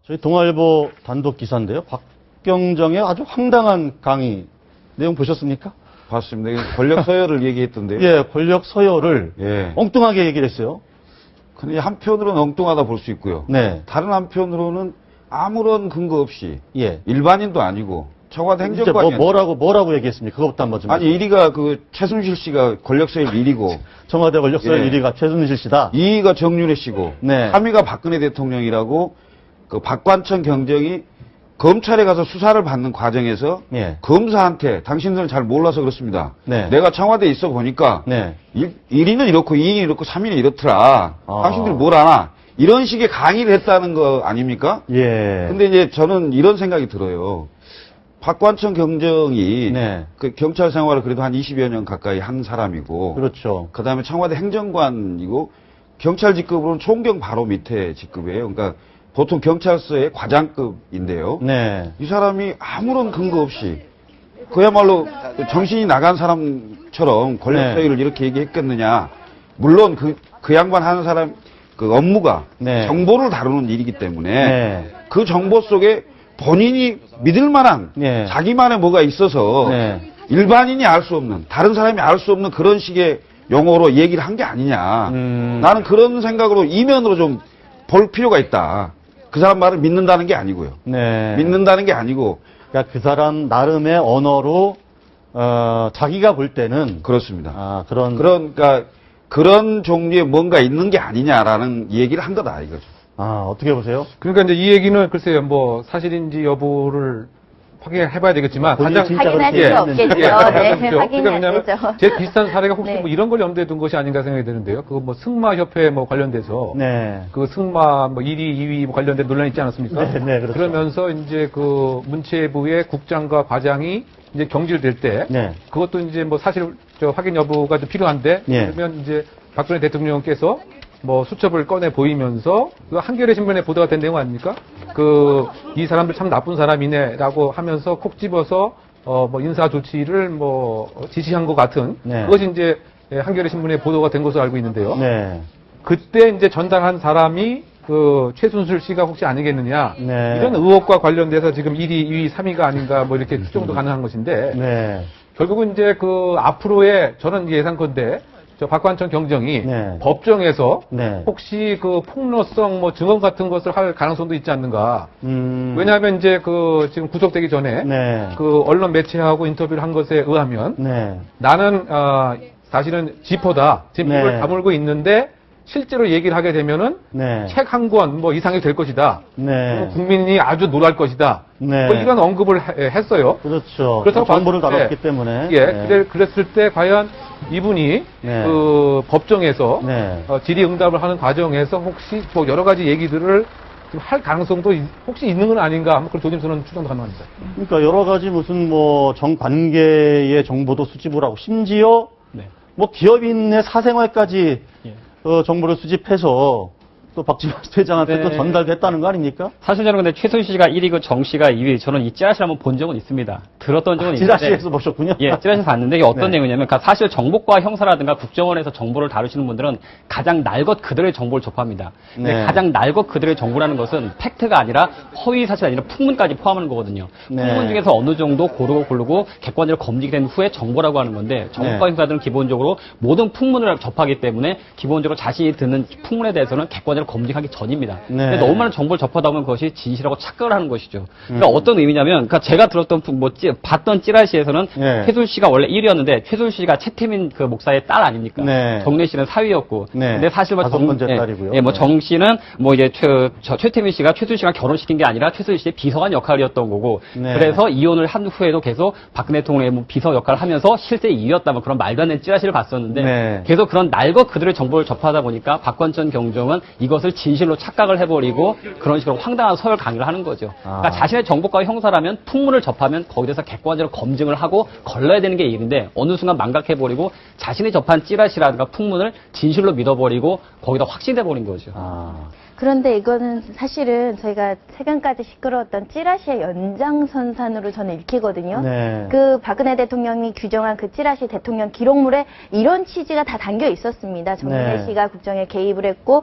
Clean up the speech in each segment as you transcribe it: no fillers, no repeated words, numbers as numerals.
저희 동아일보 단독 기사인데요. 박경정의 아주 황당한 강의 내용 보셨습니까? 봤습니다. 이게 권력 서열을 얘기했던데요. 예, 권력 서열을 예. 엉뚱하게 얘기를 했어요. 근데 한편으로는 엉뚱하다 볼 수 있고요. 네. 다른 한편으로는 아무런 근거 없이 예. 일반인도 아니고 청와대 진짜 행정관이 뭐라고 얘기했습니까? 그것부터 한번 좀. 아니 1위가 그 최순실 씨가 권력 서열 1위고 청와대 권력 서열 예. 1위가 최순실 씨다. 2위가 정윤회 씨고 네. 3위가 박근혜 대통령이라고 그 박관천 경정이 검찰에 가서 수사를 받는 과정에서 예. 검사한테 당신들은 잘 몰라서 그렇습니다. 네. 내가 청와대에 있어 보니까 네. 1위는 이렇고 2위는 이렇고 3위는 이렇더라. 아. 당신들이 뭘 아나? 이런 식의 강의를 했다는 거 아닙니까? 예. 근데 이제 저는 이런 생각이 들어요. 박관천 경정이 네. 그 경찰 생활을 그래도 한 20여 년 가까이 한 사람이고 그렇죠. 그다음에 청와대 행정관이고 경찰 직급으로는 총경 바로 밑에 직급이에요. 그러니까 보통 경찰서의 과장급인데요. 네. 이 사람이 아무런 근거 없이 그야말로 정신이 나간 사람처럼 권력 네. 서열을 이렇게 얘기했겠느냐. 물론 그 양반 하는 사람 그 업무가 네. 정보를 다루는 일이기 때문에 네. 그 정보 속에 본인이 믿을 만한 네. 자기만의 뭐가 있어서 네. 일반인이 알 수 없는 다른 사람이 알 수 없는 그런 식의 용어로 얘기를 한 게 아니냐. 나는 그런 생각으로 이면으로 좀 볼 필요가 있다. 그 사람 말을 믿는다는 게 아니고요. 네. 믿는다는 게 아니고 그러니까 그 사람 나름의 언어로 자기가 볼 때는 그렇습니다. 그러니까 그런 종류의 뭔가 있는 게 아니냐라는 얘기를 한 거다 이거죠. 어떻게 보세요? 그러니까 이제 이 얘기는 글쎄요, 뭐 사실인지 여부를 확인해봐야 되겠지만 본인이 진짜 확인할 그렇게 수 없겠죠. 네, 그러니까 확인해야 왜냐하면 되죠. 제 비슷한 사례가 혹시 네. 뭐 이런 걸 염두에 둔 것이 아닌가 생각이 드는데요. 그거 뭐 승마협회 뭐 관련돼서 네. 그 승마 뭐 1위, 2위 뭐 관련된 논란이 있지 않았습니까? 네, 네, 그렇죠. 그러면서 이제 그 문체부의 국장과 과장이 이제 경질될 때 네. 그것도 이제 뭐 사실 확인 여부가 좀 필요한데 네. 그러면 이제 박근혜 대통령께서 뭐 수첩을 꺼내 보이면서 그 한겨레 신문에 보도가 된 내용 아닙니까? 이 사람들 참 나쁜 사람이네라고 하면서 콕 집어서 뭐 인사 조치를 뭐 지시한 것 같은 네. 그것이 이제 한겨레 신문에 보도가 된 것으로 알고 있는데요. 네. 그때 이제 전달한 사람이 그 최순실 씨가 혹시 아니겠느냐 네. 이런 의혹과 관련돼서 지금 1위, 2위, 3위가 아닌가 뭐 이렇게 추정도 가능한 것인데 네. 결국은 이제 그 앞으로의 저는 예상컨대 저 박관천 경정이 네. 법정에서 네. 혹시 그 폭로성 뭐 증언 같은 것을 할 가능성도 있지 않는가. 왜냐하면 이제 그 지금 구속되기 전에 네. 그 언론 매체하고 인터뷰를 한 것에 의하면 네. 나는 사실은 지퍼다. 지금 네. 이걸 다물고 있는데 실제로 얘기를 하게 되면은 네. 책 한 권 뭐 이상이 될 것이다. 네. 국민이 아주 놀랄 것이다. 네. 뭐 이런 언급을 했어요. 그렇죠. 그렇다고 정보를 봤을 때, 다뤘기 때문에. 예, 네. 그랬을 때 과연 이분이 네. 그 법정에서 네. 질의응답을 하는 과정에서 혹시 뭐 여러 가지 얘기들을 좀 할 가능성도 혹시 있는 건 아닌가 한번 그런 조심스러운 추정도 가능합니다. 그러니까 여러 가지 무슨 뭐 정관계의 정보도 수집을 하고 심지어 네. 뭐 기업인의 사생활까지 예. 정보를 수집해서 또 박지원 회장한테 네. 또 전달됐다는 거 아닙니까? 사실 저는 근데 최순실 씨가 1위고 정 씨가 2위, 저는 이 찌라시를 한번 본 적은 있습니다. 들었던 적은 있는데. 찌라시에서 보셨군요. 예, 찌라시에서 봤는데 이게 어떤 네. 내용이냐면, 그러니까 사실 정보과 형사라든가 국정원에서 정보를 다루시는 분들은 가장 날 것 그대로의 정보를 접합니다. 근데 네. 가장 날 것 그대로의 정보라는 것은 팩트가 아니라 허위 사실이 아니라 풍문까지 포함하는 거거든요. 네. 풍문 중에서 어느 정도 고르고 객관적으로 검증된 후에 정보라고 하는 건데, 정보과 네. 형사들은 기본적으로 모든 풍문을 접하기 때문에 기본적으로 자신이 듣는 풍문에 대해서는 객관적으로 검증하기 전입니다. 네. 근데 너무 많은 정보를 접하다 보면 그것이 진실하고 착각을 하는 것이죠. 그러니까 어떤 의미냐면, 그러니까 제가 들었던 봤던 찌라시에서는 네. 최순실 씨가 원래 1위였는데 최순실 씨가 최태민 그 목사의 딸 아닙니까? 네. 정래 씨는 4위였고. 네. 근데 사실 뭐 5번째 딸이고요. 예, 뭐 네. 정 씨는 뭐 이제 최태민 씨가 최순실 씨가 결혼시킨 게 아니라 최순실 씨의 비서관 역할이었던 거고. 네. 그래서 이혼을 한 후에도 계속 박근혜 대통령의 뭐 비서 역할을 하면서 실제 2위였다 뭐 그런 말도 안 되는 찌라시를 봤었는데 네. 계속 그런 날것 그들의 정보를 접하다 보니까 박관천 경정은 이것을 진실로 착각을 해버리고 그런 식으로 황당한 서열 강의를 하는 거죠. 그러니까 자신의 정보과 형사라면 풍문을 접하면 거기에 대해서 객관적으로 검증을 하고 걸러야 되는 게 일인데 어느 순간 망각해버리고 자신이 접한 찌라시라든가 풍문을 진실로 믿어버리고 거기다 확신해버린 거죠. 그런데 이거는 사실은 저희가 최근까지 시끄러웠던 찌라시의 연장선상으로 저는 읽히거든요. 네. 그 박근혜 대통령이 규정한 그 찌라시 대통령 기록물에 이런 취지가 다 담겨 있었습니다. 정윤회 네. 씨가 국정에 개입을 했고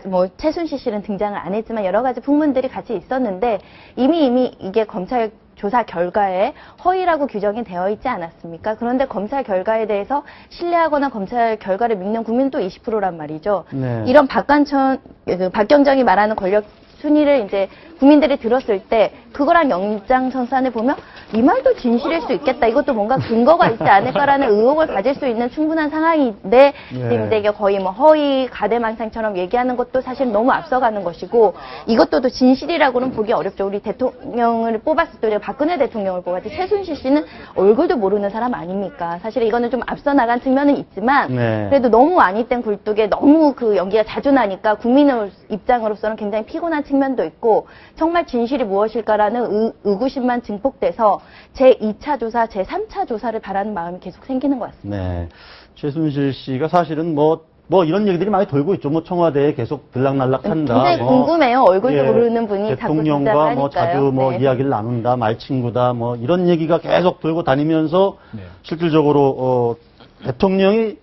뭐 최순실 씨는 등장을 안 했지만 여러 가지 풍문들이 같이 있었는데 이미 이게 검찰 조사 결과에 허위라고 규정이 되어 있지 않았습니까? 그런데 검찰 결과에 대해서 신뢰하거나 검찰 결과를 믿는 국민은 또 20%란 말이죠. 네. 이런 박경정이 말하는 권력 순위를 이제 국민들이 들었을 때 그거랑 연장선상을 보면 이 말도 진실일 수 있겠다. 이것도 뭔가 근거가 있지 않을까라는 의혹을 가질 수 있는 충분한 상황인데 지금 이게 거의 뭐 허위 가대망상처럼 얘기하는 것도 사실 너무 앞서가는 것이고 이것도 또 진실이라고는 보기 어렵죠. 우리 대통령을 뽑았을 때 우리가 박근혜 대통령을 뽑았지 최순실 씨는 얼굴도 모르는 사람 아닙니까? 사실 이거는 좀 앞서 나간 측면은 있지만 네. 그래도 너무 아니땐 굴뚝에 너무 그 연기가 자주 나니까 국민의 입장으로서는 굉장히 피곤한 측면도 있고 정말 진실이 무엇일까라는 의구심만 증폭돼서 제2차 조사, 제3차 조사를 바라는 마음이 계속 생기는 것 같습니다. 네. 최순실 씨가 사실은 뭐 이런 얘기들이 많이 돌고 있죠. 뭐 청와대에 계속 들락날락한다. 굉장히 궁금해요. 얼굴도 예, 모르는 분이 자꾸 대통령과 등장하니까요. 뭐 자주 뭐 네. 이야기를 나눈다, 말친구다, 뭐 이런 얘기가 계속 돌고 다니면서 실질적으로 대통령이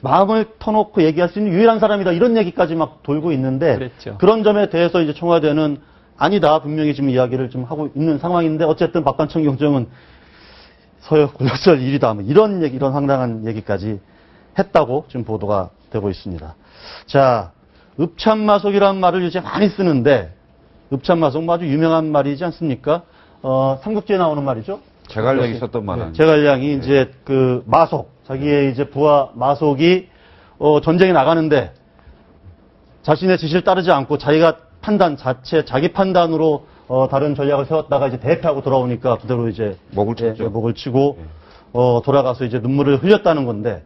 마음을 터놓고 얘기할 수 있는 유일한 사람이다 이런 얘기까지 막 돌고 있는데 그랬죠. 그런 점에 대해서 이제 청와대는 아니다 분명히 지금 이야기를 좀 하고 있는 상황인데 어쨌든 박관청 경정은 서역 권력설 일이다 뭐 이런 얘기 이런 황당한 얘기까지 했다고 지금 보도가 되고 있습니다. 자, 읍참마속이라는 말을 이제 많이 쓰는데 읍참마속 뭐 아주 유명한 말이지 않습니까? 삼국지에 나오는 말이죠. 제갈량이 썼던 말은. 제갈량이 이제 그 마속, 자기의 이제 부하 마속이 전쟁에 나가는데 자신의 지시를 따르지 않고 자기가 자기 판단으로 다른 전략을 세웠다가 이제 대패하고 돌아오니까 그대로 이제 목을 쳤죠. 목을 치고 돌아가서 이제 눈물을 흘렸다는 건데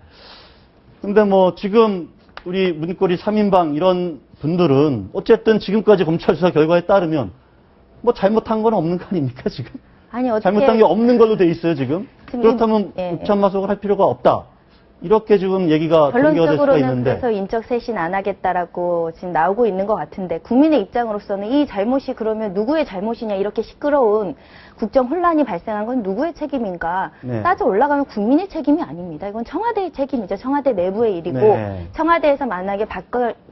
근데 뭐 지금 우리 문고리 3인방 이런 분들은 어쨌든 지금까지 검찰 수사 결과에 따르면 뭐 잘못한 건 없는 거 아닙니까 지금? 아니 어떻게 잘못한 게 없는 걸로 돼 있어요 지금. 그렇다면 읍참마속을 할 필요가 없다. 이렇게 지금 얘기가 전개가 될 수가 결론적으로는 있는데. 그래서 인적 쇄신 안 하겠다라고 지금 나오고 있는 것 같은데 국민의 입장으로서는 이 잘못이 그러면 누구의 잘못이냐 이렇게 시끄러운 국정 혼란이 발생한 건 누구의 책임인가 네. 따져 올라가면 국민의 책임이 아닙니다. 이건 청와대의 책임이죠. 청와대 내부의 일이고 네. 청와대에서 만약에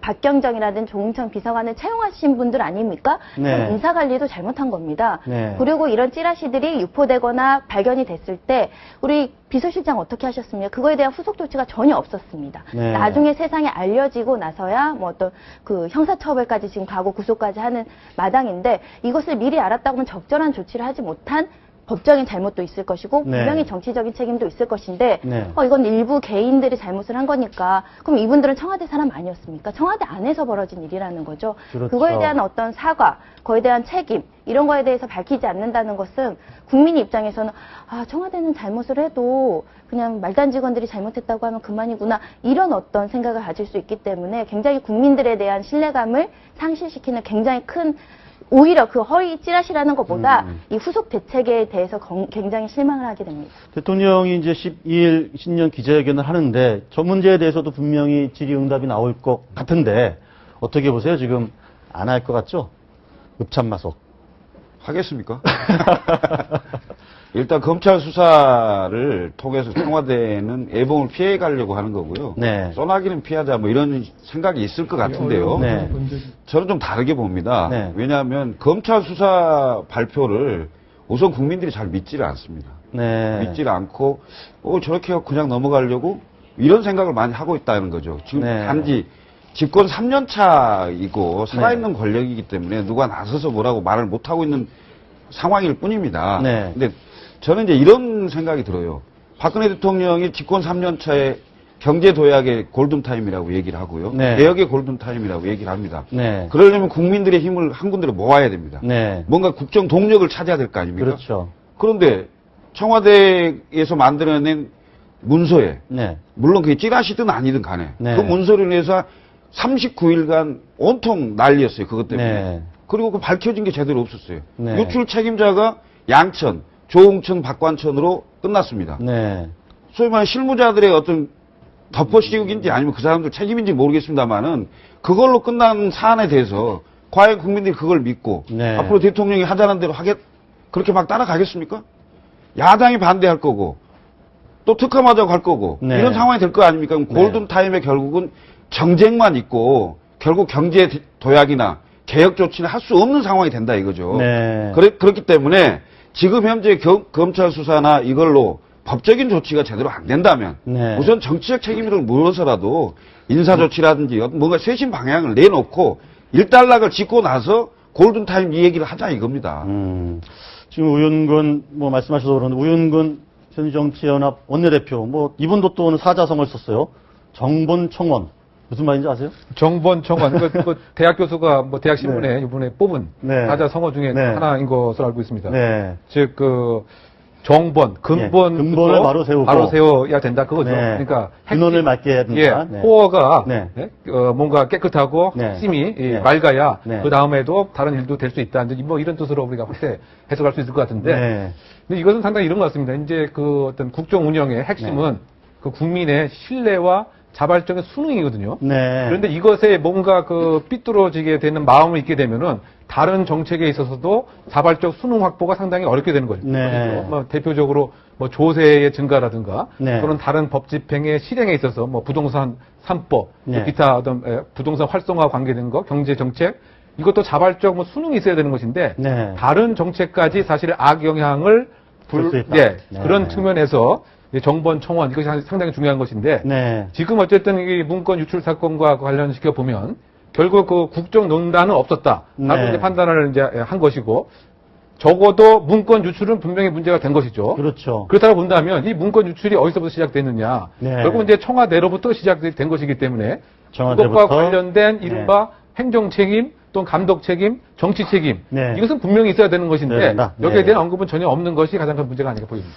박경정이라든 조응천 비서관을 채용하신 분들 아닙니까? 네. 그럼 인사관리도 잘못한 겁니다. 네. 그리고 이런 찌라시들이 유포되거나 발견이 됐을 때 우리 비서실장 어떻게 하셨습니까? 그거에 대한 후속 조치가 전혀 없었습니다. 네. 나중에 세상에 알려지고 나서야 뭐 어떤 그 형사처벌까지 지금 가고 구속까지 하는 마당인데 이것을 미리 알았다고 하면 적절한 조치를 하지 못한 법적인 잘못도 있을 것이고 네. 분명히 정치적인 책임도 있을 것인데 네. 이건 일부 개인들이 잘못을 한 거니까 그럼 이분들은 청와대 사람 아니었습니까? 청와대 안에서 벌어진 일이라는 거죠. 그렇죠. 그거에 대한 어떤 사과, 그거에 대한 책임 이런 거에 대해서 밝히지 않는다는 것은 국민 입장에서는 청와대는 잘못을 해도 그냥 말단 직원들이 잘못했다고 하면 그만이구나 이런 어떤 생각을 가질 수 있기 때문에 굉장히 국민들에 대한 신뢰감을 상실시키는 굉장히 큰 오히려 그 허위 찌라시라는 것보다 이 후속 대책에 대해서 굉장히 실망을 하게 됩니다. 대통령이 이제 12일 신년 기자회견을 하는데 저 문제에 대해서도 분명히 질의응답이 나올 것 같은데 어떻게 보세요? 지금 안 할 것 같죠? 읍참마속. 하겠습니까? 일단 검찰 수사를 통해서 청와대는 애봉을 피해 가려고 하는 거고요. 네. 소나기는 피하자 뭐 이런 생각이 있을 것 같은데요. 네. 저는 좀 다르게 봅니다. 네. 왜냐하면 검찰 수사 발표를 우선 국민들이 잘 믿지를 않습니다. 네. 믿지를 않고 저렇게 그냥 넘어가려고 이런 생각을 많이 하고 있다는 거죠. 지금 네. 단지 집권 3년 차이고 살아있는 권력이기 때문에 누가 나서서 뭐라고 말을 못하고 있는 상황일 뿐입니다. 네. 근데 저는 이제 이런 생각이 들어요. 박근혜 대통령이 집권 3년 차에 경제 도약의 골든타임이라고 얘기를 하고요. 네. 개혁의 골든타임이라고 얘기를 합니다. 네. 그러려면 국민들의 힘을 한 군데로 모아야 됩니다. 네. 뭔가 국정 동력을 찾아야 될 거 아닙니까? 그렇죠. 그런데 청와대에서 만들어낸 문서에 네. 물론 그게 찌라시든 아니든 간에 네. 그 문서를 인해서 39일간 온통 난리였어요. 그것 때문에. 네. 그리고 그 밝혀진 게 제대로 없었어요. 네. 유출 책임자가 양천, 조응천, 박관천으로 끝났습니다. 네. 소위 말하는 실무자들의 어떤 덮어씌우기인지 아니면 그 사람들 책임인지 모르겠습니다만은 그걸로 끝난 사안에 대해서 과연 국민들이 그걸 믿고 네. 앞으로 대통령이 하자는 대로 그렇게 막 따라가겠습니까? 야당이 반대할 거고 또 특검하자고 할 거고 네. 이런 상황이 될 거 아닙니까? 그럼 골든타임에 결국은 정쟁만 있고 결국 경제 도약이나 개혁 조치는 할 수 없는 상황이 된다 이거죠. 네. 그렇기 때문에 지금 현재 검찰 수사나 이걸로 법적인 조치가 제대로 안 된다면 네. 우선 정치적 책임을 물어서라도 인사 조치라든지 뭔가 쇄신 방향을 내놓고 일단락을 짓고 나서 골든타임 이 얘기를 하자 이겁니다. 지금 우윤근 뭐 말씀하셔서 그러는데 우윤근 새누리정치연합 원내대표 뭐 이분도 또 오늘 사자성어를 썼어요. 정본청원 무슨 말인지 아세요? 정본청원 그 대학 교수가 뭐 대학 신문에 이번에 뽑은 네. 사자 성어 중에 네. 하나인 것으로 알고 있습니다. 네. 즉 그 정본 근본을 바로 세우고. 세워야 된다 그거죠. 네. 그러니까 근원을 맑게 해야 된다. 예, 코어가 네. 뭔가 깨끗하고 네. 핵심이 네. 맑아야 네. 그 다음에도 다른 일도 될 수 있다. 이제 뭐 이런 뜻으로 우리가 확대 해석할 수 있을 것 같은데, 네. 근데 이것은 상당히 이런 것 같습니다. 이제 그 어떤 국정 운영의 핵심은 그 국민의 신뢰와 자발적인 수능이거든요. 네. 그런데 이것에 뭔가 그 삐뚤어지게 되는 마음을 있게 되면은 다른 정책에 있어서도 자발적 수능 확보가 상당히 어렵게 되는 거죠. 네. 뭐 대표적으로 뭐 조세의 증가라든가 네. 또는 다른 법 집행의 실행에 있어서 뭐 부동산 3법, 네. 기타 어떤 부동산 활성화 관계된 거, 경제 정책 이것도 자발적 뭐 수능이 있어야 되는 것인데 네. 다른 정책까지 사실 악영향을 줄수 있다. 예, 네. 그런 측면에서 정본청원 이것이 상당히 중요한 것인데 네. 지금 어쨌든 이 문건 유출 사건과 관련시켜 보면 결국 그 국정농단은 없었다. 라고 네. 이제 판단을 이제 한 것이고 적어도 문건 유출은 분명히 문제가 된 것이죠. 그렇죠. 그렇다고 본다면 이 문건 유출이 어디서부터 시작됐느냐. 네. 결국 이제 청와대로부터 시작된 것이기 때문에 청와대부터. 그것과 관련된 이른바 행정 책임 또는 감독 책임, 정치 책임 네. 이것은 분명히 있어야 되는 것인데 네. 여기에 네. 대한 언급은 전혀 없는 것이 가장 큰 문제가 아닐까 보입니다.